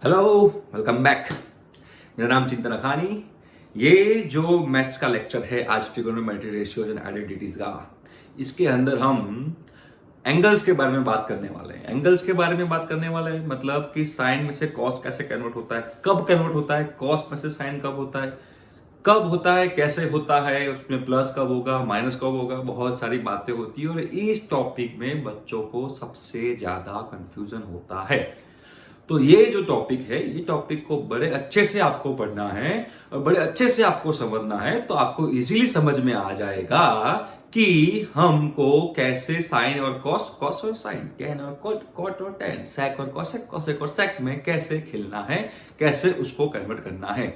Hello, welcome back. मेरा नाम चिंतन अखानी। ये जो मैथ्स का लेक्चर है आज ट्रिगोनोमेट्री रेशियोज एंड आइडेंटिटीज का, इसके अंदर हम एंगल्स के बारे में बात करने वाले हैं। एंगल्स के बारे में बात करने वाले हैं मतलब कि साइन में से कॉस कैसे कन्वर्ट होता है, कब कन्वर्ट होता है, कॉस में से साइन कब होता है, कैसे होता है, उसमें प्लस कब होगा, माइनस कब होगा, बहुत सारी बातें होती है। और इस टॉपिक में बच्चों को सबसे ज्यादा कंफ्यूजन होता है। तो ये जो टॉपिक है, ये टॉपिक को बड़े अच्छे से आपको पढ़ना है और बड़े अच्छे से आपको समझना है, तो आपको इजीली समझ में आ जाएगा कि हमको कैसे साइन और कॉस, कॉस और साइन, टेन और कॉट, कॉट और टेन, सेक और कॉसेक, कॉसेक और सेक में कैसे खेलना है, कैसे उसको कन्वर्ट करना है।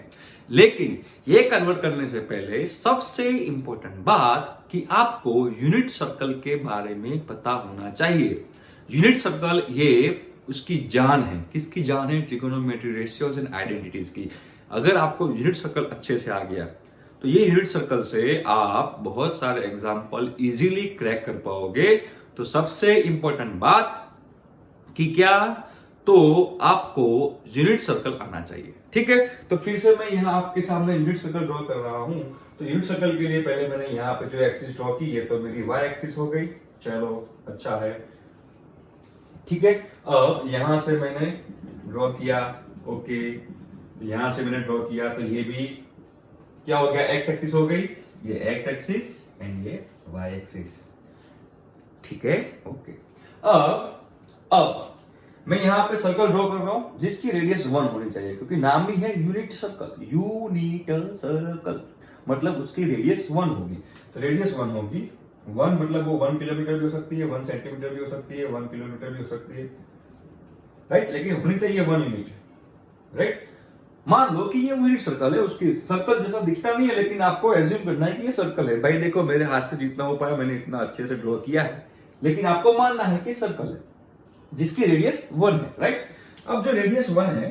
लेकिन ये कन्वर्ट करने से पहले सबसे इंपॉर्टेंट बात कि आपको यूनिट सर्कल के बारे में पता होना चाहिए। यूनिट सर्कल ये उसकी जान है। किसकी जान है? ट्रिगोनोमेट्री रेशियोज एंड आइडेंटिटीज की। अगर आपको यूनिट सर्कल अच्छे से आ गया तो ये यूनिट सर्कल से आप बहुत सारे एग्जाम्पल इजीली क्रैक कर पाओगे। तो सबसे इंपॉर्टेंट बात कि क्या, तो आपको यूनिट सर्कल आना चाहिए। ठीक है, तो फिर से मैं यहां आपके सामने यूनिट सर्कल ड्रॉ कर रहा हूं। तो यूनिट सर्कल के लिए पहले मैंने यहां पे जो एक्सिस ड्रॉ की है तो मेरी वाई एक्सिस हो गई। चलो, अच्छा है, ठीक है। अब यहां से मैंने ड्रॉ किया, ओके, यहां से मैंने ड्रॉ किया तो ये भी क्या हो गया, एक्स एक्सिस हो गई, ये एक्स एक्सिस एंड ये वाई एक्सिस। ठीक है, ओके। अब मैं यहां पे सर्कल ड्रॉ कर रहा हूं जिसकी रेडियस 1 होनी चाहिए, क्योंकि नाम भी है यूनिट सर्कल। यूनिट सर्कल मतलब उसकी रेडियस 1 होगी। तो रेडियस 1 होगी, 1 मतलब वो 1 किलोमीटर भी हो सकती है, 1 सेंटीमीटर भी हो सकती है, 1 किलोमीटर भी हो सकती है, राइट। लेकिन होनी चाहिए 1 यूनिट, राइट। मान लो कि ये यूनिट सर्कल है, उसकी सर्कल जैसा दिखता नहीं है, लेकिन आपको एज्यूम करना है कि ये सर्कल है। भाई देखो, मेरे हाथ से जितना हो पाया मैंने इतना अच्छे से ड्रॉ किया है, लेकिन आपको मानना है कि सर्कल है जिसकी रेडियस 1 है, राइट। अब जो रेडियस 1 है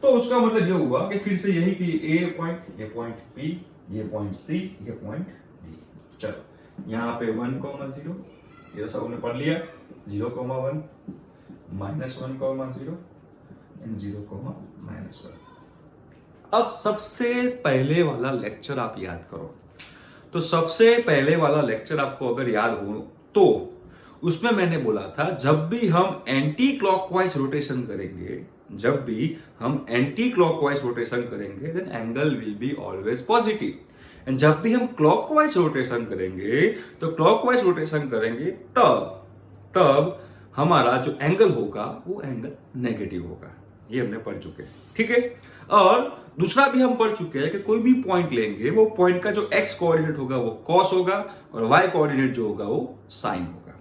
तो उसका मतलब ये हुआ कि फिर से यही कि ए पॉइंट, ये पॉइंट बी, ये पॉइंट सी, ये पॉइंट डी। चलो, यहां पे 1,0, ये सब हमने पढ़ लिया, 0,1, -1,0 एंड 0,-1। अब सबसे पहले वाला लेक्चर आप याद करो। तो सबसे पहले वाला लेक्चर आपको अगर याद हो तो उसमें मैंने बोला था, जब भी हम एंटी क्लॉकवाइज रोटेशन करेंगे, then angle will be always positive. And जब भी हम क्लॉकवाइज रोटेशन करेंगे तब हमारा जो एंगल होगा वो एंगल नेगेटिव होगा। ये हमने पढ़ चुके हैं, ठीक है। और दूसरा भी हम पढ़ चुके हैं कि कोई भी पॉइंट लेंगे, वो पॉइंट का जो एक्स कोऑर्डिनेट होगा वो कॉस होगा और वाई कोऑर्डिनेट जो होगा वो साइन होगा,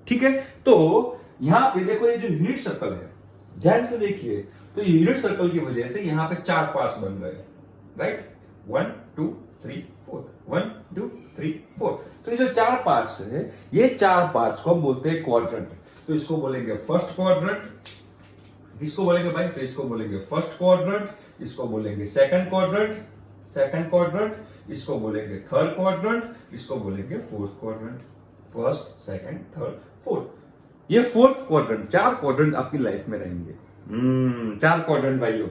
ठीक है। तो यहां पे देखो, ये जो यूनिट सर्कल है, ध्यान से देखिए, तो यूनिट सर्कल की वजह से यहां पे 4 पार्ट्स बन गए, राइट। 1 2 3 4, 1 2 3 4। तो ये जो 4 पार्ट्स है, ये 4 पार्ट्स को हम बोलते हैं क्वाड्रेंट। तो इसको बोलेंगे फर्स्ट क्वाड्रेंट, इसको बोलेंगे भाई, तो इसको बोलेंगे फर्स्ट क्वाड्रेंट, इसको बोलेंगे सेकंड क्वाड्रेंट, इसको बोलेंगे थर्ड क्वाड्रेंट, इसको बोलेंगे fourth quadrant. First, second, third, fourth. ये फोर्थ क्वाड्रेंट, 4 क्वाड्रेंट आपकी लाइफ में रहेंगे। 4 क्वाड्रेंट भाइयों,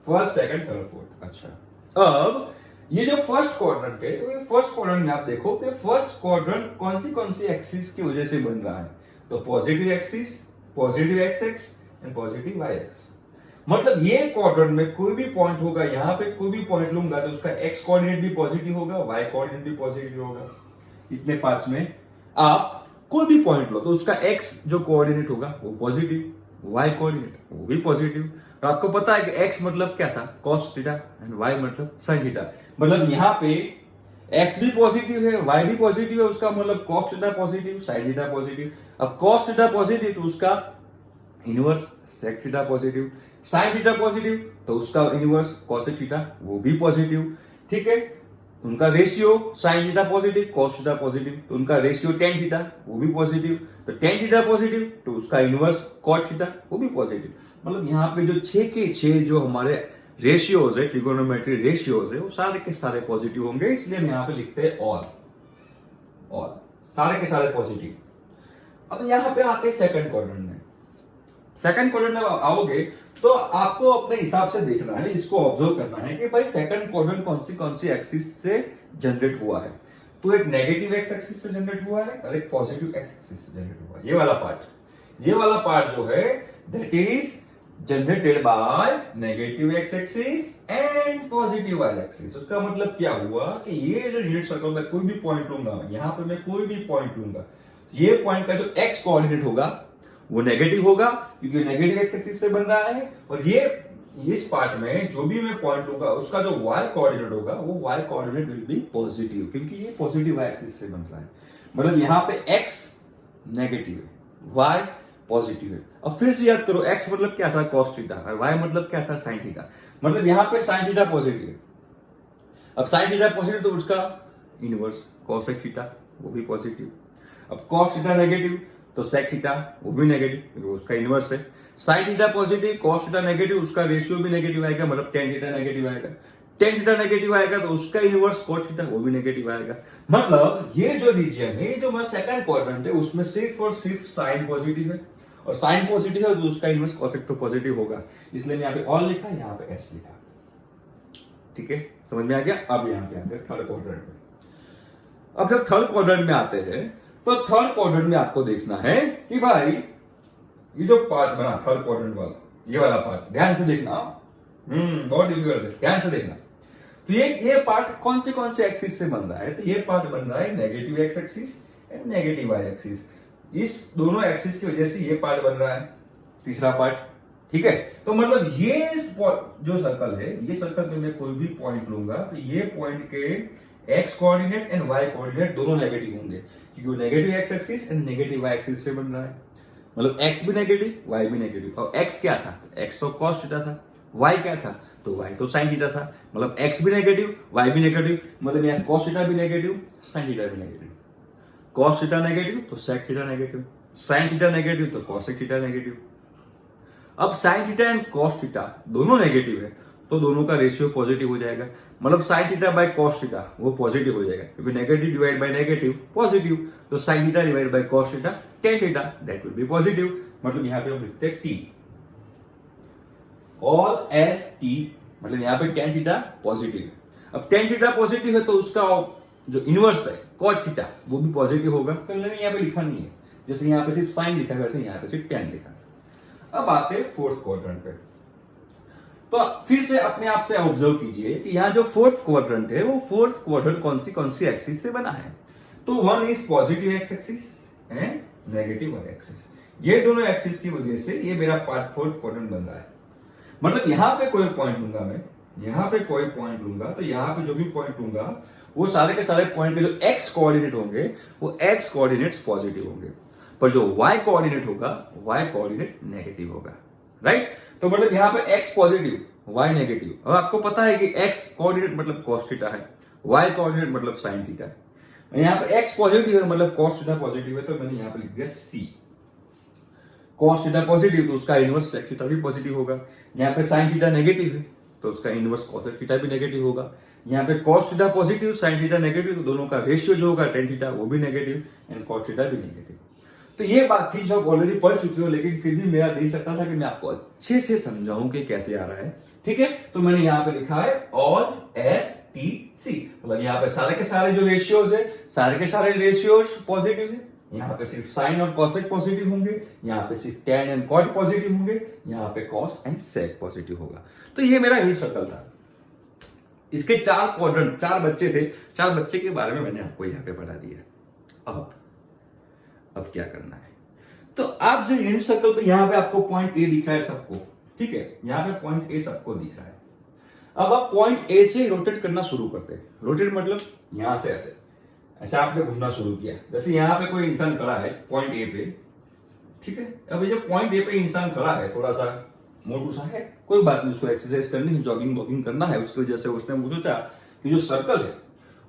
फर्स्ट, सेकंड, थर्ड, फोर्थ। अच्छा, अब ये जो फर्स्ट क्वाड्रेंट है, फर्स्ट क्वाड्रेंट में आप देखो तो फर्स्ट क्वाड्रेंट कौन सी एक्सिस की वजह से बन रहा है? तो positive axis, positive X X and positive Y X. मतलब ये क्वाड्रेंट में कोई भी पॉइंट होगा, यहां पे कोई भी पॉइंट लूंगा तो उसका एक्स कोऑर्डिनेट भी पॉजिटिव होगा, वाई कोऑर्डिनेट भी पॉजिटिव होगा। इतने पार्ट्स में आप कोई भी पॉइंट लो तो उसका एक्स जो कोऑर्डिनेट होगा वो पॉजिटिव, वाई कोऑर्डिनेट वो भी पॉजिटिव। और आपको पता है कि एक्स मतलब क्या था, कॉस थीटा, एंड वाई मतलब साइन थीटा। मतलब यहां पे एक्स भी पॉजिटिव है, वाई भी पॉजिटिव है, उसका मतलब cos theta positive, sine theta positive. अब कॉस थीटा पॉजिटिव तो उसका inverse sec theta positive, sine theta positive तो उसका इनवर्स कॉसेक थीटा वो भी पॉजिटिव, ठीक है। उनका ratio sign theta positive, cos theta positive, तो उनका रेशियो टेन थीटा वो भी पॉजिटिव, तो टेन थीटा पॉजिटिव तो उसका इनवर्स कॉट थीटा वो भी पॉजिटिव। मतलब यहाँ पे जो 6 के 6 जो हमारे रेशियोज है, ट्रिगोनोमेट्री रेशियोज है, वो सारे के सारे पॉजिटिव होंगे। इसलिए हम यहाँ पे लिखते हैं ऑल, सारे के सारे पॉजिटिव। अब यहाँ पे आते हैं सेकंड क्वाड्रेंट में। सेकंड क्वाड्रेंट में आओगे तो आपको अपने हिसाब से देखना है, इसको ऑब्जर्व करना है कि भाई सेकंड क्वाड्रेंट कौन सी एक्सिस से जनरेट हुआ है। तो एक नेगेटिव एक्स एक्सिस से जनरेट हुआ है और एक पॉजिटिव एक्स एक्सिस से जनरेट हुआ है। ये वाला पार्ट जो है that is generated by negative X axis and positive Y axis. उसका मतलब क्या हुआ कि ये जो यूनिट सर्कल में कोई भी पॉइंट लूंगा, यहां पे मैं कोई भी पॉइंट लूंगा, ये पॉइंट का जो एक्स कोऑर्डिनेट होगा वो नेगेटिव होगा क्योंकि नेगेटिव एक्स एक्सिस से बन रहा है, और ये इस पार्ट में जो भी मैं पॉइंट लूंगा उसका जो वाई कोऑर्डिनेट होगा वो Y coordinate will be positive क्योंकि ये पॉजिटिव वाई एक्सिस से बन रहा है। मतलब यहां पे एक्स नेगेटिव है, वाई पॉजिटिव है। अब फिर से याद करो, एक्स मतलब क्या था cos थीटा और वाई मतलब क्या था sin थीटा। मतलब यहां पे sin थीटा पॉजिटिव है। अब sin थीटा पॉजिटिव तो उसका इनवर्स cosec थीटा वो भी पॉजिटिव। अब cos थीटा नेगेटिव तो sec थीटा वो भी नेगेटिव क्योंकि उसका इनवर्स है। sin theta positive cos theta negative, उसका रेशियो भी नेगेटिव आएगा, मतलब tan थीटा नेगेटिव आएगा। tan थीटा नेगेटिव आएगा तो उसका इनवर्स cot थीटा वो भी नेगेटिव आएगा। मतलब ये जो रीजन है, जो हमारा सेकंड क्वाड्रेंट है, उसमें सिर्फ और सिर्फ sin पॉजिटिव है और साइन पॉजिटिव है तो उसका इनवर्स cosec तो पॉजिटिव होगा। इसलिए मैं यहाँ पे ऑल लिखा, यहाँ पे एस लिखा। ठीक है, समझ में आ गया। अब यहाँ पे आते हैं थर्ड क्वाड्रेंट में। अब जब थर्ड क्वाड्रेंट में आते हैं तो थर्ड क्वाड्रेंट में आपको देखना है कि भाई ये जो पार्ट बना थर्ड क्वाड्रेंट वाला, ये वाला पार्ट ध्यान से देखना, बहुत डिफिकल्ट है, ध्यान से देखना। तो ये पार्ट कौन से एक्सिस से बन रहा है? तो ये पार्ट बन रहा है negative X axis and negative Y axis. इस दोनों एक्सिस की वजह से ये पार्ट बन रहा है, तीसरा पार्ट। ठीक है, तो मतलब ये जो सर्कल है, ये सर्कल में मैं कोई भी पॉइंट लूंगा तो ये पॉइंट के X coordinate and Y coordinate दोनों नेगेटिव होंगे क्योंकि negative X axis and negative Y axis से बन रहा है। मतलब एक्स भी नेगेटिव, वाई भी नेगेटिव। और एक्स क्या था? एक्स तो cos थीटा था। वाई क्या था? तो वाई तो sin थीटा था। मतलब एक्स भी नेगेटिव, वाई भी नेगेटिव, मतलब यहाँ cos थीटा भी नेगेटिव, sin थीटा भी नेगेटिव। cos थीटा नेगेटिव तो sec theta negative, sin theta negative तो cosec थीटा नेगेटिव। अब sin theta and cos theta दोनों नेगेटिव है तो दोनों का रेशियो पॉजिटिव हो जाएगा। मतलब sin theta by cos theta वो पॉजिटिव हो जाएगा क्योंकि negative divide by negative positive, तो sin theta divide by cos theta tan theta that will be positive. मतलब यहां पे हम लिखते हैं t, ऑल एस t, मतलब यहां पे tan थीटा पॉजिटिव है। अब tan थीटा पॉजिटिव है तो उसका जो इनवर्स है cot थीटा वो भी पॉजिटिव होगा। तो मैंने यहाँ पे लिखा नहीं है, जैसे यहाँ पे सिर्फ sin लिखा है वैसे यहाँ पे सिर्फ tan लिखा है। अब आते हैं फोर्थ क्वाड्रेंट पे। तो फिर से अपने आप से ऑब्जर्व कीजिए कि यहाँ जो फोर्थ क्वाड्रेंट है वो फोर्थ क्वाड्रेंट कौन सी एक्सिस से बना है? तो one is positive X axis and negative Y axis. ये दोनों एक्सिस की वजह से ये मेरा पार्ट फोर्थ क्वाड्रेंट बन रहा है। मतलब यहां पे कोई पॉइंट लूंगा मैं, यहां पे कोई पॉइंट लूंगा तो यहां पे जो भी पॉइंट लूंगा वो सारे के सारे पॉइंट के जो एक्स कोऑर्डिनेट होंगे वो एक्स कोऑर्डिनेट्स पॉजिटिव होंगे, पर जो वाई कोऑर्डिनेट होगा वाई कोऑर्डिनेट नेगेटिव होगा। राइट? तो मतलब यहां पे एक्स पॉजिटिव, वाई नेगेटिव। अब आपको पता है कि एक्स कोऑर्डिनेट मतलब cos थीटा है, वाई कोऑर्डिनेट मतलब sin थीटा है। यहां पे एक्स पॉजिटिव है मतलब cos थीटा पॉजिटिव है, तो मैंने यहां पे लिख दिया c। cos थीटा पॉजिटिव तो उसका इनवर्स sec थीटा भी पॉजिटिव होगा। यहाँ पे sin थीटा नेगेटिव है तो उसका इनवर्स cosec थीटा भी नेगेटिव होगा। यहाँ पे cos theta positive, sin theta negative, तो दोनों का रेशियो जो होगा tan थीटा वो भी नेगेटिव एंड cot थीटा भी नेगेटिव। तो ये बात थी जो आप ऑलरेडी पढ़ चुके हो, लेकिन फिर भी मेरा दिल चाहता था कि मैं आपको अच्छे से समझाऊं कि कैसे आ रहा है। ठीक है, तो मैंने यहाँ पे लिखा है ऑल एस टी सी, मतलब यहाँ पे सारे के सारे जो रेशियोज है, सारे के सारे रेशियोज पॉजिटिव है। यहाँ पे सिर्फ साइन और cosec पॉजिटिव होंगे, यहाँ पे सिर्फ tan एंड cot पॉजिटिव होंगे, यहाँ पे cos एंड sec पॉजिटिव होगा। तो ये मेरा यूनिट सर्कल था। इसके चार क्वाड्रेंट, चार बच्चे थे, चार बच्चे के बारे में मैंने आपको यहाँ पे बता दिया। अब क्या करना है? तो आप जो यूनिट सर्कल पे यहाँ पे आपको पॉइंट ए दिख रहा है सबको, ठीक है, यहाँ पे पॉइंट ए सबको दिख रहा है। अब आप पॉइंट ए से रोटेट करना शुरू करते हैं। रोटेट मतलब यहां से ऐसे आपने घूमना शुरू किया। जैसे यहाँ पे कोई इंसान खड़ा है पॉइंट ए पे, ठीक है। अब ये जो पॉइंट ए पे इंसान खड़ा है, थोड़ा सा मोटू सा है, कोई बात नहीं, उसको एक्सरसाइज करनी है, जॉगिंग वॉगिंग करना है, उसकी वजह से उसने मुझे सोचा कि जो सर्कल है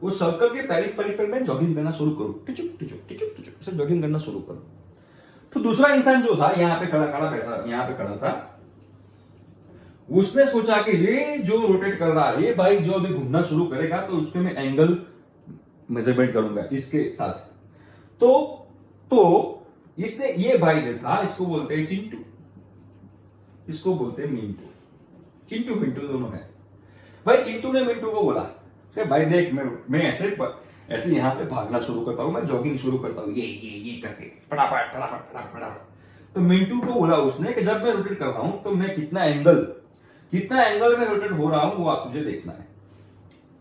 उस सर्कल के पेरिफेरी में जॉगिंग करना शुरू करो, टिचुक टिचुक टिचुक टिचुक ऐसे जॉगिंग करना शुरू करो। तो दूसरा इंसान जो था यहाँ पे खड़ा बैठा, यहाँ पे खड़ा था, उसने सोचा कि ये जो रोटेट कर रहा है, ये भाई जो अभी घूमना शुरू करेगा तो उसके मैं एंगल मेजरमेंट करूंगा इसके साथ। तो इसने, ये भाई जो था, इसको बोलते हैं चिंटू, इसको बोलते हैं मिंटू। चिंटू मिंटू दोनों है भाई। चिंटू ने मिंटू को बोला कि भाई देख, मैं ऐसे यहाँ पे भागना शुरू करता हूँ, मैं जॉगिंग शुरू करता हूँ ये करके फटाफट फटाफट फटाफट फटाफट। तो मिंटू को बोला उसने कि जब मैं रोटेट कर रहा हूं तो मैं कितना एंगल में रोटेट हो रहा हूं वो आप तुझे देखना है,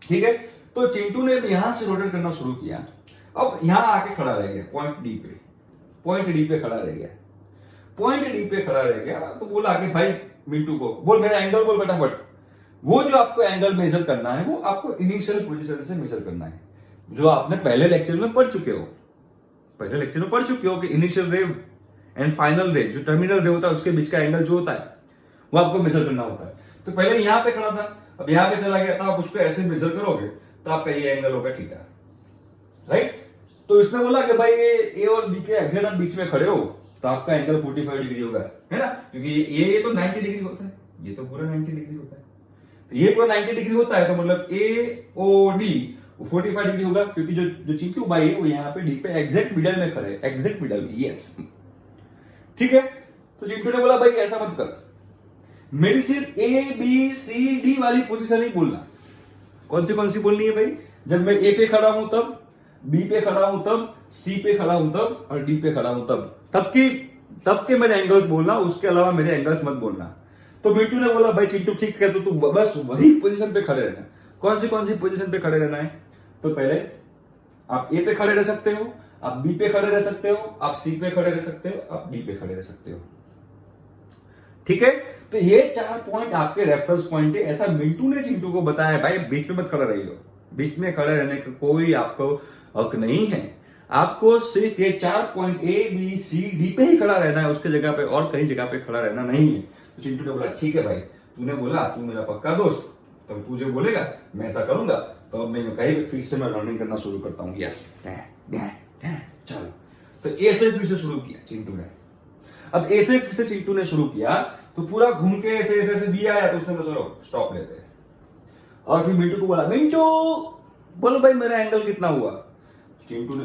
ठीक है। तो चिंटू ने यहां से रोटेट करना शुरू किया। अब यहां आके खड़ा रह गया पॉइंट डी पे खड़ा रह गया। तो बोला कि भाई मिंटू को बोल मेरा एंगल बोल फटाफट। वो जो आपको एंगल मेजर करना है वो आपको इनिशियल पोजीशन से मेजर करना है, जो आपने पहले लेक्चर में पढ़ चुके हो कि इनिशियल रे एंड फाइनल रे, जो टर्मिनल रे होता है उसके बीच का एंगल जो होता है वो आपको मेजर करना होता है। तो पहले यहां पे खड़ा था, अब यहां पे चला गया, तो आप उसको ऐसे मेजर करोगे तो आपका ये एंगल होगा थीटा, राइट। तो इसने बोला कि भाई ये ए और बी के एग्जैक्ट आप बीच में खड़े हो तो आपका एंगल 45 डिग्री होगा, है ना, क्योंकि ये तो 90 डिग्री होता है, ये तो पूरा 90 डिग्री होता है। तो ये पूरा 90 डिग्री होता है, तो मतलब ए ओ डी 45 डिग्री होगा, क्योंकि जो चिंटू भाई है वो यहाँ पे डी पे एग्जैक्ट मिडल में खड़े, एग्जैक्ट मिडल में, यस, ठीक है। तो चिंटू ने बोला भाई ऐसा मत कर, मेरी सिर्फ ए बी सी डी वाली पोजीशन ही बोलना। कौन सी बोलनी है भाई? जब मैं ए पे खड़ा हूं तब, बी पे खड़ा हूं तब, सी पे खड़ा हूं तब और डी पे खड़ा हूं तब के मेरे एंगल्स बोलना, उसके अलावा मेरे एंगल्स मत बोलना। तो मिंटू ने बोला भाई चिंटू ठीक है, तो तू बस वही पोजीशन पे खड़े रहना। कौन सी पोजीशन पे खड़े रहना है? तो पहले आप ए पे खड़े रह सकते हो, आप बी पे खड़े रह सकते हो, आप सी पे खड़े रह सकते हो, आप डी पे खड़े रह सकते हो, ठीक है। तो ये 4 पॉइंट आपके रेफरेंस पॉइंट है। ऐसा मिंटू ने चिंटू को बताया भाई बीच में मत खड़ा रहिए, बीच में खड़े रहने का कोई आपको हक नहीं है। आपको सिर्फ ये 4 point A B C D पे ही खड़ा रहना है, उसके जगह पे और कहीं जगह पे खड़ा रहना नहीं है। तो चिंटू ने बोला ठीक है भाई, तूने बोला, तू मेरा पक्का दोस्त, तब तू जो बोलेगा मैं ऐसा करूंगा। तो अब मैं कहीं फिर से मैं रनिंग करना शुरू करता हूँ, यस, चलो। तो ए से फिर से शुरू किया चिंटू ने। अब ए से फिर से चिंटू ने शुरू किया तो पूरा घूम के ऐसे बी आया, तो उसने बोला चलो स्टॉप लेते हैं। और फिर मिंटू को बोला, मिंटू बोलो भाई मेरा एंगल कितना हुआ? मिंटू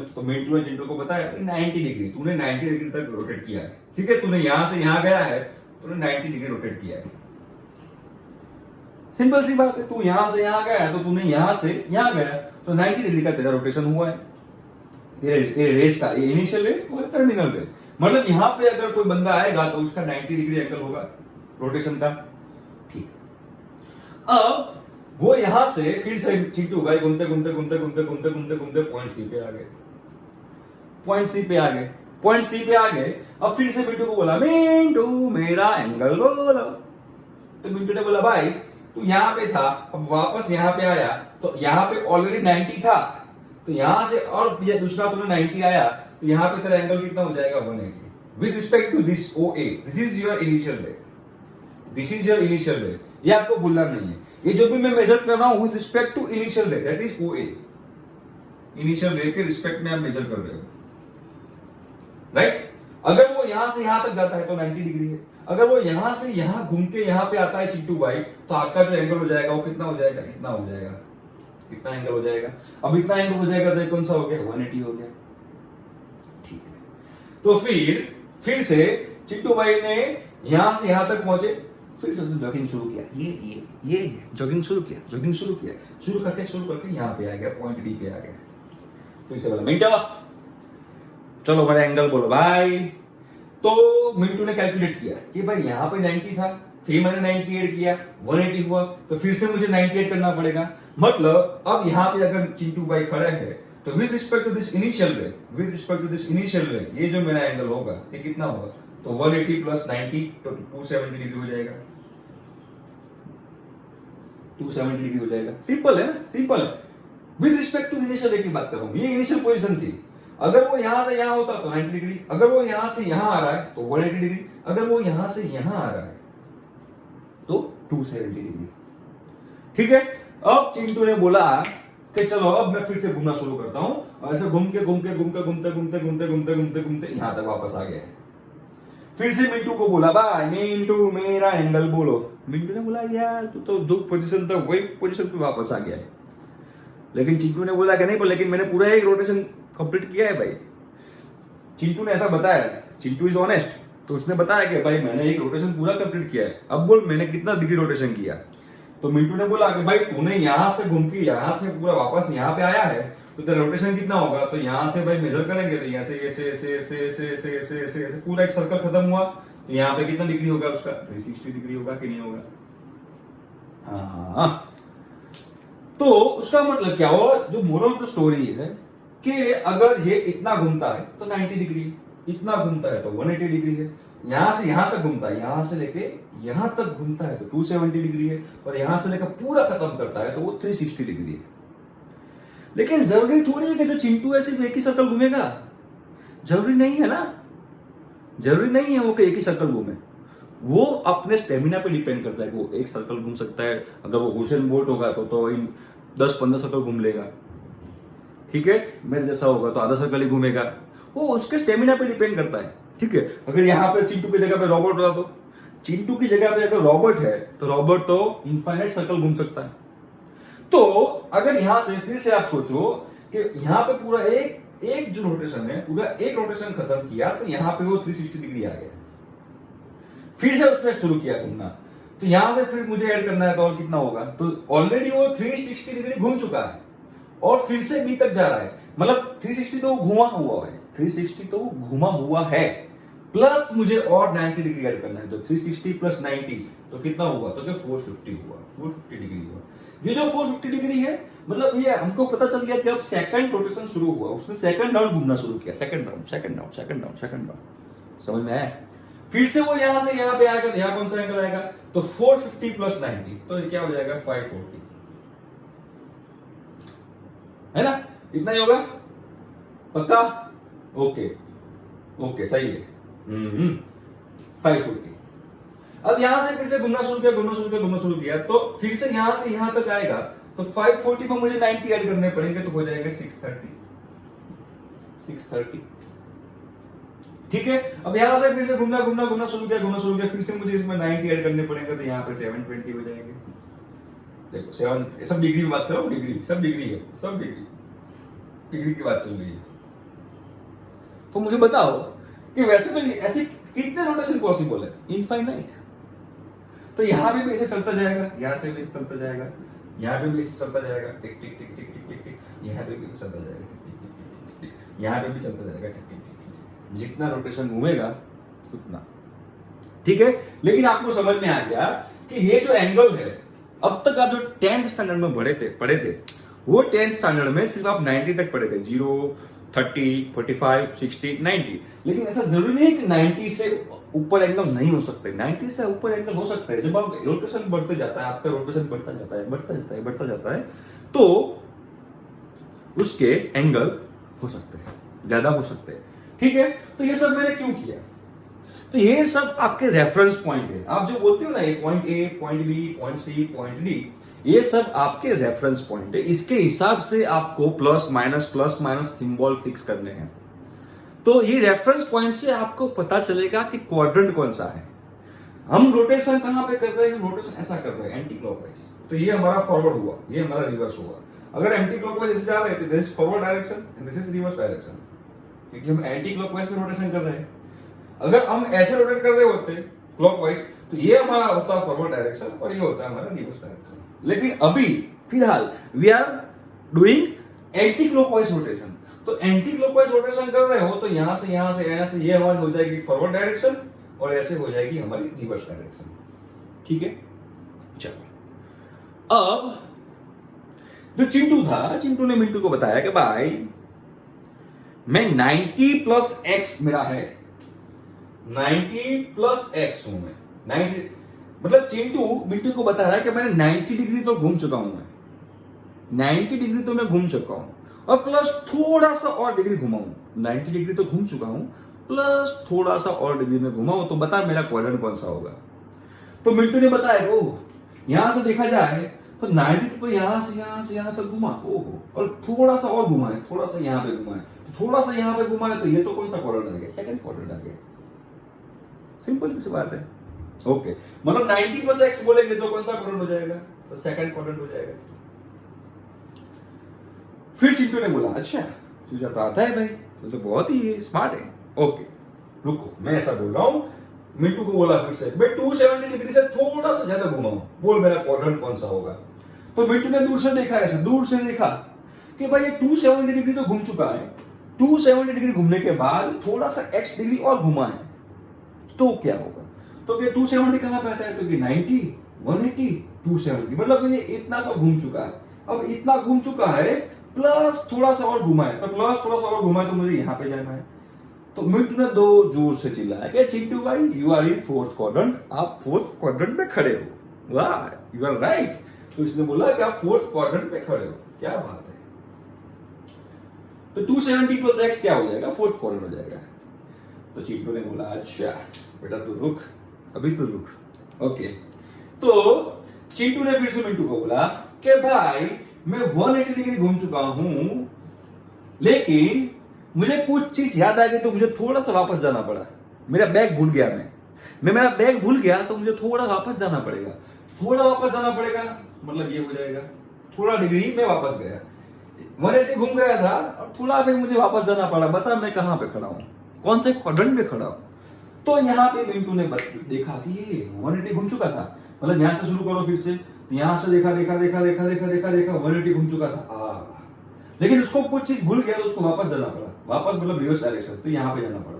ने चिंटू को बताया 90 डिग्री, तूने 90 डिग्री तक रोटेट किया है, ठीक है। तूने यहां से यहां गया है, तूने 90 डिग्री रोटेट किया है। सिंपल सी बात है, तू यहां से यहां गया है तो तूने यहां से यहां गया, तो 90 डिग्री का तेरा रोटेशन हुआ है। तेरे रेस का इनिशियल रेट और टर्मिनल रेट, मतलब यहां पे अगर कोई बंदा आएगा तो उसका 90 डिग्री एंगल होगा रोटेशन का, ठीक। अब वो यहां से फिर से चिंटू भाई घूमते पॉइंट सी पे आ गए। अब फिर से मिंटू को बोला, मिंटू मेरा एंगल बोलो। तो मिंटू ने बोला भाई तू यहां पे था, अब वापस यहां पे आया, तो यहां पे ऑलरेडी 90 था, तो यहां से और ये दूसरा तूने 90 आया, तो यहां पे तेरा एंगल कितना हो जाएगा? 180 with respect to this OA। This is your initial rate, ये आपको भूलना नहीं है। ये जो भी मैं मेजर कर रहा हूं with respect to initial rate, that is OA। Initial rate के रिस्पेक्ट में आप मेजर कर रहे हो, राइट। अगर वो यहां से यहां तक जाता है तो 90 डिग्री है। अगर वो यहां से यहां घूम के यहां पे आता है चिंटू भाई, तो आपका जो एंगल हो जाएगा वो कितना हो जाएगा? इतना हो जाएगा। कितना एंगल हो जाएगा? अब इतना एंगल हो जाएगा तो कौन सा हो गया? 180 हो गया, ठीक है। तो फिर से चिंटू भाई ने यहां से यहां तक पहुंचे, फिर से जॉगिंग शुरू किया, ये जॉगिंग शुरू करके यहां पे आ गया, पॉइंट डी पे आ गया। फिर से बोला, मिंटू चलो मेरा एंगल बोलो भाई। तो मिंटू ने कैलकुलेट किया कि भाई यहां पे 90 था, फिर मैंने 90 ऐड किया, 180 हुआ, तो फिर से मुझे 90 ऐड करना पड़ेगा। मतलब अब यहां पे अगर चिंटू भाई खड़े हैं तो with respect to this initial ray, ये जो मेरा एंगल होगा ये कितना होगा? तो 180 प्लस 90 तो 270 डिग्री हो जाएगा, 270 डिग्री हो जाएगा। सिंपल है। विद रिस्पेक्ट टू इनिशियल रे की बात कर रहा हूं, ये इनिशियल पोजीशन थी। अगर वो यहां से यहां होता तो 90 डिग्री, अगर वो यहां से यहां आ रहा है तो 180 डिग्री, अगर वो यहां से यहां आ रहा है तो 270 डिग्री, ठीक है। अब चिंटू ने बोला कि चलो अब मैं फिर से घूमना शुरू करता हूं, और ऐसे घूमते यहां तक वापस आ गया। फिर से मिंटू को बोला, भाई मिंटू मेरा एंगल बोलो। मिंटू ने बोला यार तू तो जो पोजीशन था वही पोजीशन पे वापस आ गया है। लेकिन चिंटू ने बोला कि नहीं, पर लेकिन मैंने पूरा एक रोटेशन कंप्लीट किया है भाई। चिंटू ने ऐसा बताया, चिंटू इज ऑनेस्ट, तो उसने बताया कि भाई मैंने एक रोटेशन पूरा कंप्लीट किया है, अब बोल मैंने कितना डिग्री रोटेशन किया। तो मिंटू ने बोला कि भाई तूने यहां से घूम के यहां से पूरा वापस यहाँ पे आया है, तो तेरा रोटेशन कितना होगा। तो यहां से भाई मेजर करेंगे, तो यहाँ से ऐसे ऐसे ऐसे ऐसे ऐसे ऐसे ऐसे ऐसे पूरा एक सर्कल खत्म हुआ, तो यहाँ पे कितना डिग्री होगा उसका, 360 डिग्री होगा कि नहीं होगा। हाँ, तो उसका मतलब क्या हुआ, जो मोरल ऑफ द स्टोरी है कि अगर ये इतना घूमता है तो 90 डिग्री, इतना घूमता है तो 180 डिग्री है, यहां से यहां तक घूमता है, यहां से लेके यहां तक घूमता है तो 270 डिग्री है, और यहां से लेकर पूरा खत्म करता है तो वो 360 डिग्री है। लेकिन जरूरी थोड़ी है कि जो चिंटू है सिर्फ एक ही सर्कल घूमेगा, जरूरी नहीं है ना, जरूरी नहीं है वो कि एक ही सर्कल घूमे। वो अपने स्टेमिना पे डिपेंड करता है कि वो एक सर्कल घूम सकता है। अगर वो हुसैन बोल्ट होगा तो इन 10-15 सर्कल घूम लेगा, ठीक है। मेरे जैसा होगा तो आधा सर्कल ही घूमेगा, वो उसके स्टेमिना पे डिपेंड करता है, ठीक है। अगर यहाँ पे चिंटू की जगह पे रॉबर्ट होता तो चिंटू की जगह पे अगर रॉबर्ट है तो रॉबर्ट तो इनफाइनाइट सर्कल घूम सकता है। तो अगर यहां से फिर से आप सोचो कि यहां पे पूरा एक जो रोटेशन है, पूरा एक रोटेशन खत्म किया तो यहां पे वो 360 डिग्री आ गया, फिर से उसने शुरू किया घूमना, तो यहां से फिर मुझे ऐड करना है तो और कितना होगा। तो ऑलरेडी वो 360 डिग्री घूम चुका है और फिर से बी तक जा रहा है, मतलब 360 तो घुमा हुआ है, 360 तो घुमा हुआ है, प्लस मुझे और 90 डिग्री ऐड करना है। तो 360 प्लस 90 तो कितना हुआ, तो क्या 450 हुआ, 450 डिग्री हुआ। ये जो 450 डिग्री है, मतलब ये हमको पता चल गया कि अब सेकंड रोटेशन शुरू हुआ, उसने सेकंड राउंड घूमना शुरू किया, second round second round second round second round, समझ में आया। फिर से वो यहां से यहां पे आएगा, यहां कौन सा एंगल आएगा, तो 450 प्लस 90 तो ये क्या हो जाएगा, 540, है ना, इतना ही होगा, पक्का, ओके ओके सही है, 540। अब यहां से फिर से घूमना शुरू किया, घूमना शुरू किया, तो फिर से यहां तक आएगा, तो 540 में मुझे 90 ऐड करने पड़ेंगे, तो हो जाएंगे 630, ठीक है। अब यहां से फिर से घूमना शुरू किया, फिर से मुझे इसमें 90 ऐड करने पड़ेंगे, तो यहां पे 720 हो जाएंगे। देखो 7, सब डिग्री की बात करो, डिग्री सब डिग्री है, सब डिग्री की बात चल रही है। तो मुझे बताओ कि वैसे तो ऐसे कितने रोटेशन पॉसिबल है, इनफाइनाइट। तो यहां भी ऐसे चलता जाएगा, यहां से भी चलता जाएगा, यहां पे भी चलता जाएगा, टिक टिक टिक टिक टिक टिक टिक, यहां पे भी चलता जाएगा, टिक टिक टिक टिक टिक, यहां पे भी चलता जाएगा, टिक टिक टिक। जितना रोटेशन घूमेगा उतना, ठीक है। लेकिन आपको समझ में आ गया कि ये जो एंगल है, अब तक आप जो 10th स्टैंडर्ड में पढ़े थे वो 10th स्टैंडर्ड में सिर्फ आप 90 तक पढ़े थे, 0, 30, 45, 60, 90। लेकिन ऐसा जरूरी नहीं कि 90 से ऊपर एंगल नहीं हो सकते, 90 से ऊपर एंगल हो सकता है। जब आप रोटेशन बढ़ते जाता है, आपका रोटेशन बढ़ता जाता है, तो उसके एंगल हो सकते हैं, ज्यादा हो सकते हैं, ठीक है। तो ये सब मैंने क्यों किया, तो ये सब आपके रेफरेंस पॉइंट है। आप जो बोलते हो ना, point A, point B, point C, point D, ये सब आपके रेफरेंस पॉइंट है। इसके हिसाब से आपको प्लस माइनस सिंबल फिक्स करने हैं। तो ये रेफरेंस पॉइंट से आपको पता चलेगा कि क्वाड्रेंट कौन सा है। हम रोटेशन कहां पे कर रहे हैं, रोटेशन ऐसा कर रहे हैं एंटी क्लॉकवाइज, तो ये हमारा फॉरवर्ड हुआ, ये हमारा रिवर्स हुआ। अगर एंटी क्लॉकवाइज ऐसे जा रहे हैं तो this is forward direction and this is reverse direction, क्योंकि हम एंटी क्लॉकवाइज में रोटेशन कर रहे हैं। अगर हम ऐसे रोटेट कर रहे होते क्लॉकवाइज, तो ये हमारा होता फॉरवर्ड डायरेक्शन और ये होता है हमारा रिवर्स डायरेक्शन। लेकिन अभी फिलहाल we are doing anti clockwise rotation. तो एंटी क्लॉकवाइज रोटेशन कर रहे हो तो यहां से ये हमारी हो जाएगी फॉरवर्ड डायरेक्शन और ऐसे हो जाएगी हमारी रिवर्स डायरेक्शन, ठीक है। चलो, अब जो चिंटू था, चिंटू ने मिंटू को बताया कि भाई मैं 90 प्लस एक्स मेरा है, 90 प्लस एक्स हूं मैं, 90, मतलब चिंटू मिंटू को बता रहा है कि मैंने 90 डिग्री तो घूम चुका हूं, मैं 90 डिग्री तो मैं घूम चुका हूं और प्लस थोड़ा सा और डिग्री घुमा हूं। 90 डिग्री तो घूम चुका हूं, प्लस थोड़ा सा और डिग्री में घुमा हूं, तो बता मेरा क्वाड्रेंट कौन सा होगा। तो मिंटू ने बताया, ओह यहां से देखा जाए तो 90 तो यहां से यहां तक घुमा, ओहो, और थोड़ा सा और घुमा है, थोड़ा सा यहां पे घुमा है, थोड़ा सा यहां पे घुमा है, तो ये तो कौन सा क्वाड्रेंट आ गया, सेकंड क्वाड्रेंट आ गया। सिंपल सी बात है, ओके। मतलब 90 प्लस एक्स बोलेंगे तो कौन सा क्वाड्रेंट हो जाएगा, तो सेकंड क्वाड्रेंट हो जाएगा। फिर चिंटू ने बोला, अच्छा तुझे तो आता है भाई, तो बहुत ही स्मार्ट है, ओके रुको मैं ऐसा बोल रहा हूं मिंटू को बोला फिर से मैं 270 डिग्री से थोड़ा सा ज्यादा घुमाऊं, बोल मेरा क्वाड्रेंट कौन सा होगा। तो मिंटू ने दूर से देखा, ऐसे दूर से देखा कि भाई ये 270 डिग्री तो घूम चुका है, 270 डिग्री घूमने के बाद थोड़ा सा x डिग्री और घुमा है, तो क्या होगा। तो ये 270 कहां पे आता है, तो ये 90, 180, 270, मतलब ये इतना तो घूम चुका है। अब इतना घूम चुका है प्लस थोड़ा सा और घुमा है, तो प्लस थोड़ा सा और घुमा है, तो मुझे यहां पे जाना है। तो मिंटू ने दो जोर से चिल्लाया कि चिंटू भाई you are in fourth quadrant, आप फोर्थ क्वाड्रेंट में खड़े हो। वाह, यू आर राइट। तो इसने बोला कि आप फोर्थ क्वाड्रेंट में खड़े हो, क्या बात है। तो 270 प्लस x क्या हो जाएगा, फोर्थ क्वाड्रेंट हो जाएगा। तो चिंटू ने बोला अच्छा बेटा तू रुक, अभी तो रुक। ओके, तो चिंटू ने फिर से मिंटू को बोला कि भाई मैं 180 डिग्री घूम चुका हूं, लेकिन मुझे कुछ चीज याद आ गई, तो मुझे थोड़ा सा वापस जाना पड़ा। मेरा बैग भूल गया, मैं मेरा बैग भूल गया, तो मुझे थोड़ा वापस जाना पड़ेगा। थोड़ा वापस जाना पड़ेगा मतलब ये हो जाएगा थोड़ा डिग्री में वापस गया, 180 घूम गया था और थोड़ा फिर मुझे वापस जाना पड़ा। बता मैं कहां पे खड़ा हूं, कौन से क्वाड्रेंट में खड़ा हूं। तो यहाँ पे मिंटू ने देखा कि ये 180 घूम चुका था, मतलब यहां से शुरू करो फिर से। तो यहां से देखा 180 घूम चुका था, लेकिन उसको कुछ चीज भूल गया, तो उसको वापस जाना पड़ा। वापस मतलब रिवर्स डायरेक्शन, तो यहां पे जाना पड़ा।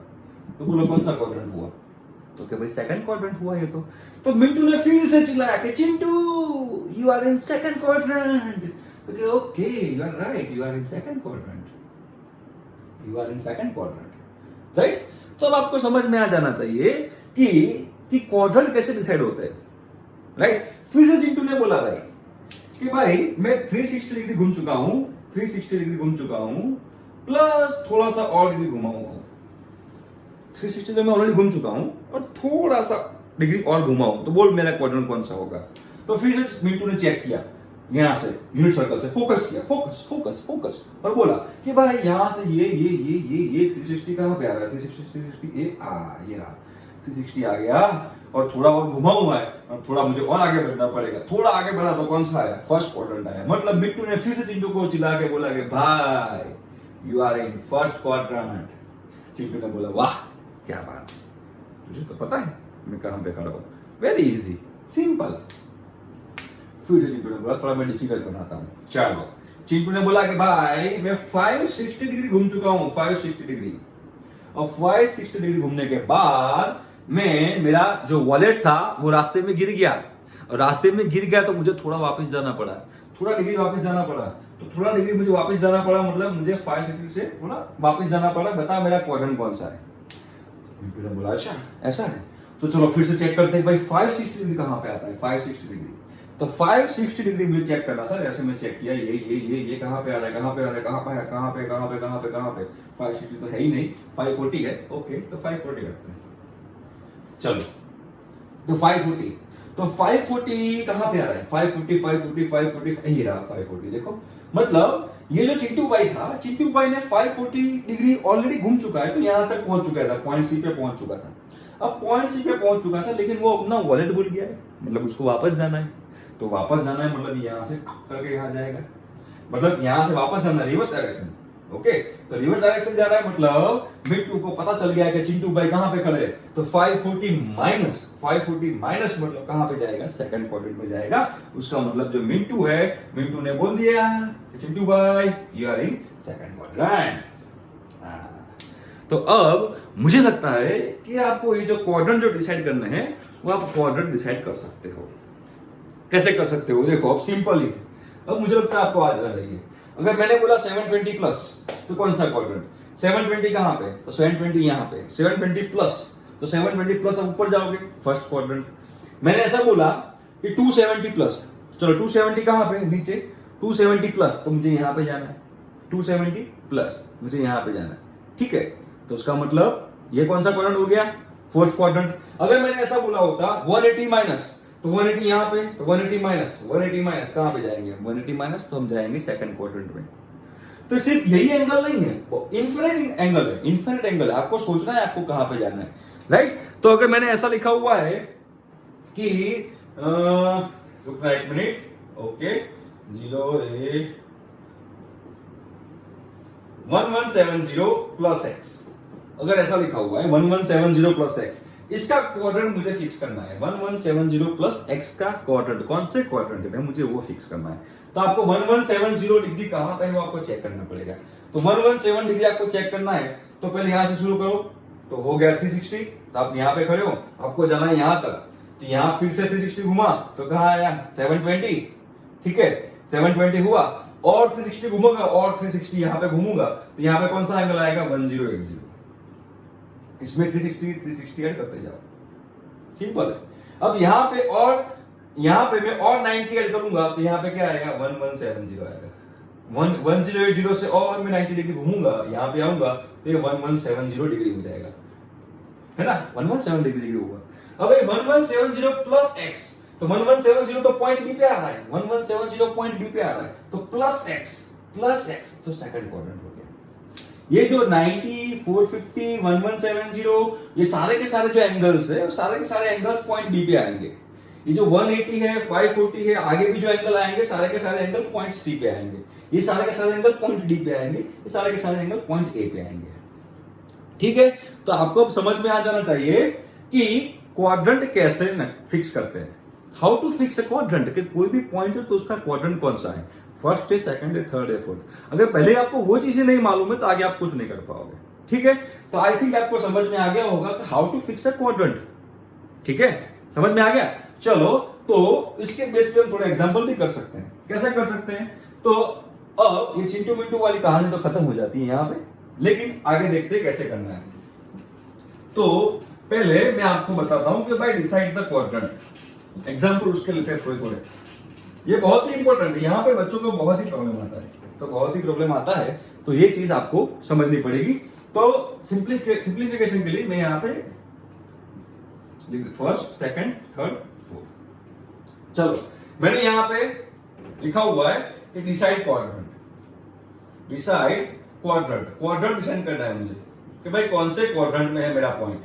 तो बोलो कौन सा क्वाड्रेंट हुआ, तो क्या भाई सेकंड क्वाड्रेंट हुआ ये। तो मिंटू ने फिर से चिल्लाया कि Chintu you are in second quadrant. Okay you are right, you are in second quadrant, you are in second quadrant, right. तो अब आपको समझ में आ जाना चाहिए कि क्वाड्रेंट कैसे डिसाइड होते हैं, राइट। फिर से चिंटू ने बोला भाई कि भाई मैं 360 डिग्री घूम चुका हूं, 360 डिग्री घूम चुका हूं, प्लस थोड़ा सा और डिग्री घुमाऊंगा। 360 डिग्री में ऑलरेडी घूम चुका हूं और थोड़ा सा डिग्री और घुमाऊं, तो बोल मेरा क्वाड्रेंट कौन सा होगा। तो फिर से मिंटू ने चेक किया, यहां से यूनिट सर्कल से फोकस किया, फोकस और बोला कि भाई यहां से ये 360 कहां पे आ रहा है, 360 ये रहा 360 आ गया, और थोड़ा और घुमाऊंगा और थोड़ा मुझे और आगे बढ़ना पड़ेगा। थोड़ा आगे बढ़ा तो कौन सा आया, फर्स्ट क्वाड्रेंट आया। मतलब मिंटू ने फिर से चिंटू को चिल्ला के बोला कि भाई you are in first quadrant. Chintu ने बोला वाह क्या बात, तुझे तो पता है मैं कहां पे खड़ा हूं, वेरी इजी सिंपल। फिर से चिंटू ने बोला थोड़ा मैं डिफिकल्ट बनाता हूं, चलो। चिंटू ने बोला कि भाई मैं 560 डिग्री घूम चुका हूं, 560 डिग्री, और 560 डिग्री घूमने के बाद मेरा जो वॉलेट था वो रास्ते में गिर गया, और रास्ते में गिर गया तो मुझे थोड़ा वापस जाना पड़ा, थोड़ा डिग्री वापस जाना पड़ा। तो थोड़ा डिग्री मुझे वापस जाना पड़ा, मतलब मुझे 560 से थोड़ा वापस जाना पड़ा। बता मेरा क्वाड्रेंट कौन सा है। मिंटू ने बोला अच्छा ऐसा है, तो चलो फिर से चेक करते हैं भाई 560 डिग्री कहां पे आता है, 560 डिग्री। तो 560 डिग्री मुझे चेक करना था, जैसे मैं चेक किया ये कहां पे आ रहा है, कहां पे आ रहा है, कहां पे 560 तो है ही नहीं, 540 है। ओके तो 540 करते हैं, चलो। तो 540 कहां पे आ रहा है, 540 यही रहा 540। देखो मतलब ये जो चिंटू भाई था, चिंटू भाई ने 540 डिग्री ऑलरेडी घूम चुका है, तो यहां तक पहुंच चुका था, पॉइंट सी पे पहुंच चुका था। अब पॉइंट सी पे पहुंच चुका था, लेकिन वो अपना वॉलेट भूल गया है, मतलब उसको वापस जाना है। तो वापस जाना है मतलब यहां से करके यहां जाएगा, मतलब यहां से वापस जाना, रिवर्स डायरेक्शन। ओके तो रिवर्स डायरेक्शन जा रहा है, मतलब मिंटू को पता चल गया कि चिंटू भाई कहां पे खड़े हैं। तो 540 माइनस मतलब कहां पे जाएगा, सेकंड क्वाड्रेंट में जाएगा। उसका मतलब जो मिंटू है, मिंटू ने बोल दिया चिंटू भाई you are in second quadrant. तो अब मुझे लगता है कि आपको ये जो क्वाड्रेंट जो डिसाइड करने हैं, वो आप क्वाड्रेंट डिसाइड कर सकते हो। कैसे कर सकते हो, देखो अब सिंपल ही। अब मुझे लगता है आपको आ जाना चाहिए। अगर मैंने बोला 720 प्लस, तो कौन सा क्वाड्रेंट, 720 कहां पे, तो 720 यहां पे, 720 प्लस, तो 720 प्लस अब ऊपर जाओगे फर्स्ट क्वाड्रेंट। मैंने ऐसा बोला कि 270 प्लस, चलो 270 कहां पे, नीचे 270 प्लस, तो मुझे यहां पे जाना है, 270 प्लस मुझे यहां पे जाना है, ठीक है। तो उसका मतलब ये कौन सा क्वाड्रेंट हो गया, फोर्थ क्वाड्रेंट। अगर मैंने ऐसा बोला होता 180 माइनस, तो 180 यहां पे, तो 180 माइनस कहां पे जाएंगे, 180 माइनस, तो हम जाएंगे सेकंड क्वाड्रेंट में। तो सिर्फ यही एंगल नहीं है, वो इन्फिनिट एंगल है, इन्फिनिट एंगल है। आपको सोचना है आपको कहां पे जाना है, राइट। तो अगर मैंने ऐसा लिखा हुआ है कि रुकना एक मिनट, ओके 1170 प्लस एक्स, अगर ऐसा लिखा हुआ है 1170 प्लस एक्स, इसका क्वाड्रेंट मुझे फिक्स करना है 1170 प्लस एक्स का क्वाड्रेंट, कौन से क्वाड्रेंट में मुझे वो फिक्स करना है। तो आपको 1170 डिग्री कहां पे है वो आपको चेक करना पड़ेगा। तो 117 डिग्री आपको चेक करना है, तो पहले यहां से शुरू करो, तो हो गया 360। तो आप यहां पे खड़े हो, आपको जाना है यहां तक, तो यहां फिर से 360 घुमा तो कहां आया 720, ठीक है 720 हुआ, और 360 घूमूंगा और 360 यहां पे घूमूंगा, तो यहां पे कौन सा एंगल आएगा 1080। इसमें 360 ऐड करते जाओ, सिंपल है। अब यहां पे मैं और 90 ऐड करूंगा, तो यहां पे क्या आएगा 1170 आएगा। 1080 से और मैं 90 डिग्री घूमूंगा, यहां पे आऊंगा तो ये 1170 डिग्री हो जाएगा, है ना 1170 डिग्री होगा। अब ये 1170 प्लस एक्स, तो 1170 तो पॉइंट बी पे आ रहा है, 1170 पॉइंट बी पे आ रहा है, तो प्लस एक्स तो सेकंड क्वाड्रेंट हो गया। ये जो 90, 450, 1170 ये सारे के सारे जो एंगल्स है, सारे के सारे एंगल्स पॉइंट बी पे आएंगे। ये जो 180 है, 540 है, आगे भी जो एंगल आएंगे सारे के सारे एंगल पॉइंट सी पे आएंगे। ये सारे के सारे एंगल पॉइंट डी पे आएंगे, ये सारे के सारे एंगल पॉइंट ए पे आएंगे, ठीक है। तो आपको अब समझ में आ जाना चाहिए कि क्वाड्रेंट कैसे फिक्स करते हैं, how to fix a quadrant, कि कोई भी पॉइंट है तो उसका क्वाड्रेंट कौन सा है, फर्स्ट है, सेकंड है, थर्ड है, फोर्थ। अगर पहले आपको वो चीजें नहीं मालूम है तो आगे आप कुछ नहीं कर पाओगे, ठीक है। तो आई थिंक आपको समझ में आ गया होगा कि how to fix a quadrant, ठीक है, समझ में आ गया। चलो, तो इसके बेस पे हम थोड़ा एग्जांपल भी कर सकते हैं, कैसे कर सकते हैं। तो अब ये चिंटू मिंटू वाली कहानी तो खत्म हो जाती है यहां पे, लेकिन आगे देखते हैं कैसे करना है। तो पहले मैं आपको बताता हूं कि भाई डिसाइड द क्वाड्रेंट, एग्जांपल उसके लेते हैं थोड़े। ये बहुत ही इंपॉर्टेंट है, यहाँ पे बच्चों को बहुत ही प्रॉब्लम आता है, तो बहुत ही प्रॉब्लम आता है, तो ये चीज आपको समझनी पड़ेगी। तो सिंप्लीफिकेशन के लिए मैं यहाँ पे फर्स्ट, सेकंड, थर्ड, फोर्थ। चलो, मैंने यहाँ पे लिखा हुआ है कि डिसाइड क्वाड्रेंट, क्वाड्रेंट डिसाइड करना है मुझे कि भाई कौन से क्वाड्रेंट में है मेरा पॉइंट।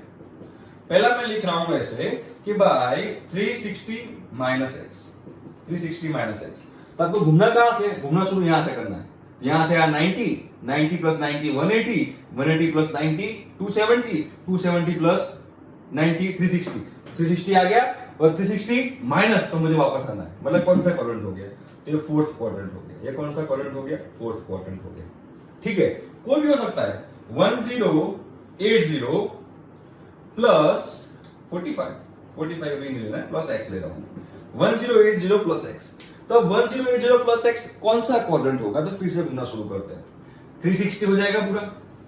पहला मैं लिख रहा हूं ऐसे कि भाई 360 माइनस एक्स, 360 माइनस एक्स। तो आपको घूमना कहां से, घूमना शुरू यहां से करना है। यहां से 90 प्लस 90 180 प्लस 90 270 प्लस 90 360 आ गया, और 360 माइनस तो मुझे वापस आना है, मतलब कौन सा क्वाड्रेंट हो गया, तो ये फोर्थ क्वाड्रेंट हो गया। ये कौन सा क्वाड्रेंट हो गया, फोर्थ क्वाड्रेंट हो गया, ठीक है। कोई भी हो सकता है, 1080 प्लस 45 भी नहीं लेना है, प्लस एक्स ले रहा हूं, 1080 प्लस एक्स। तो 1080 प्लस एक्स कौन सा क्वाड्रेंट होगा, तो फिर से घूमना शुरू करते हैं। 360 हो जाएगा पूरा,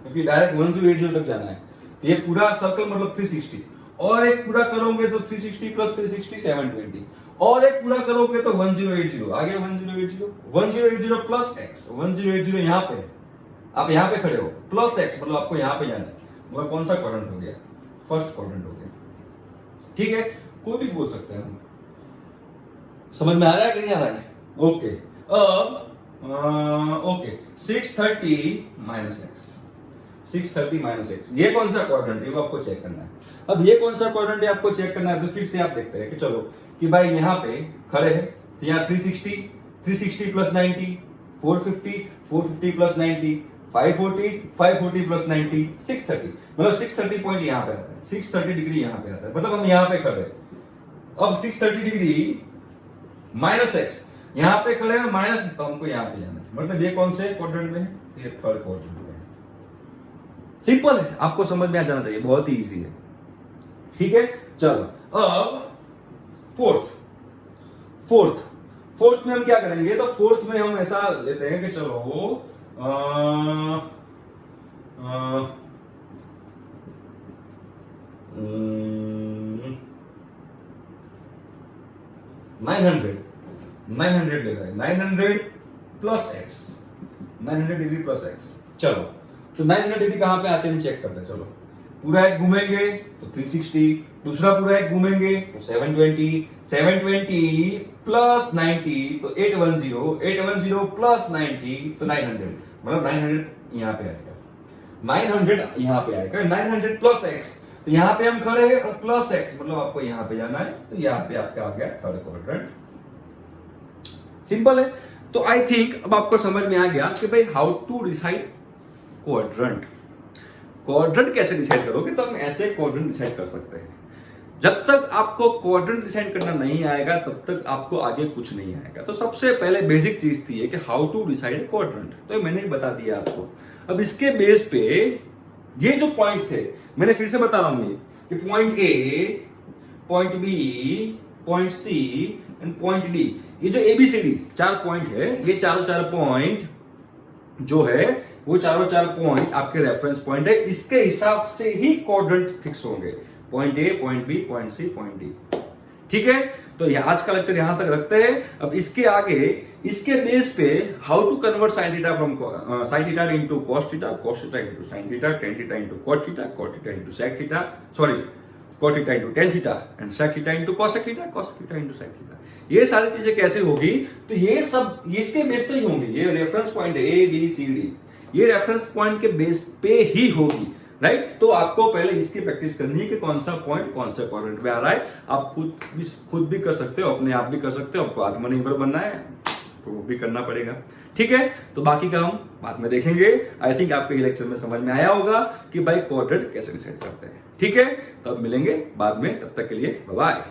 क्योंकि डायरेक्ट 1080 तक जाना है, तो ये पूरा सर्कल मतलब 360, और एक पूरा करोगे तो 360 प्लस 360 720, और एक पूरा करोगे तो 1080 आ गया, 1080 प्लस एक्स, 1080 यहां पे, आप यहां पे खड़े हो, प्लस एक्स मतलब आपको यहां पे जाना है, मगर कौन सा क्वाड्रेंट हो गया, फर्स्ट क्वाड्रेंट हो गया, ठीक है। कोई भी बोल सकते हैं, समझ में आ रहा है कि नहीं आ रहा है, ओके। अब okay 630 minus x, 630 minus x, ये कौन सा क्वाड्रेंट है वो आपको चेक करना है। अब ये कौन सा क्वाड्रेंट है आपको चेक करना है, तो फिर से आप देखते हैं कि चलो कि भाई यहाँ पे खड़े हैं, तो यहाँ 360 प्लस 90 450 प्लस 90 540 प्लस 90 630, मतलब 630 पॉइंट यहाँ पे आता है, 630 डिग्री यहाँ पे आता है, मतलब हम यहाँ पे खड़े हैं। अब 630 डिग्री माइनस एक्स, यहाँ पे खड़े हैं माइनस, तो हमको यहाँ पे जाना है, मतलब ये कौन से क्वाड्रेंट में है, ये थर्ड क्वाड्रेंट में है। सिंपल है, आपको समझ में आ जाना चाहिए, बहुत ही इजी है, ठीक है। चलो, अब फोर्थ में हम क्या करेंगे, तो फोर्थ में हम ऐसा लेते हैं कि चलो 900 ले रहा है, 900 plus x, 900 degree plus x. चलो, तो 900 डिग्री कहां पे आते हैं हम चेक करते हैं। चलो, पूरा एक घूमेंगे तो 360, दूसरा पूरा एक घूमेंगे तो 720 प्लस 90 तो 810 प्लस 90 तो 900, मतलब 900 यहाँ पे आएगा, 900 यहाँ पे आएगा, 900 प्लस एक्स, तो यहाँ पे हम खड़े हैं और प्लस एक्स मतलब आपको यहाँ पे जाना है, तो यहाँ पे आपका आ गया थर्ड क्वाड्रेंट। सिंपल है। तो आई थिंक अब आपको समझ में आ गया कि भाई how to decide quadrant. Quadrant कैसे डिसाइड करोगे, तो हम ऐसे क्वाड्रेंट डिसाइड कर सकते हैं। जब तक आपको क्वाड्रेंट डिसाइड करना नहीं आएगा तब तक आपको आगे कुछ नहीं आएगा। तो सबसे पहले बेसिक चीज थी कि how to decide a quadrant, तो मैंने बता दिया आपको। अब इसके बेस पे ये जो पॉइंट थे, मैंने फिर से बता रहा हूं ये कि point A, point B, point C and point D, ये जो एबीसीडी 4 पॉइंट है, ये चारों 4 पॉइंट जो है वो चारों 4 पॉइंट आपके रेफरेंस पॉइंट है। इसके हिसाब से ही क्वाड्रेंट फिक्स होंगे, point A, point B, point C, point D. ठीक है, तो ये आज का लेक्चर यहां तक रखते हैं। अब इसके आगे इसके बेस पे how to convert sine theta from sine theta into cos theta, cos theta into sine theta, tan theta into cot theta, cot theta into sec theta, sorry cot theta into tan theta and sec theta into cosec theta, cosec theta into sec theta. ये सारी चीजें कैसे होगी, तो ये सब इसके base पे ही होंगी। ये reference point A B C D, ये रेफरेंस पॉइंट के बेस पे ही होगी, राइट। तो आपको पहले इसकी प्रैक्टिस करनी है कि कौन सा पॉइंट कौन सा क्वाड्रेंट में आ रहा है। आप खुद भी कर सकते हो, अपने आप भी कर सकते हो। आपको आत्मनिर्भर बनना है तो वो भी करना पड़ेगा। ठीक है, तो बाकी का हम बाद में देखेंगे। आई थिंक आपके लेक्चर में समझ में आया होगा कि भाई क्वाड्रेंट कैसे डिसाइड करते हैं। ठीक है, तो अब मिलेंगे बाद में, तब तक के लिए बाय बाय।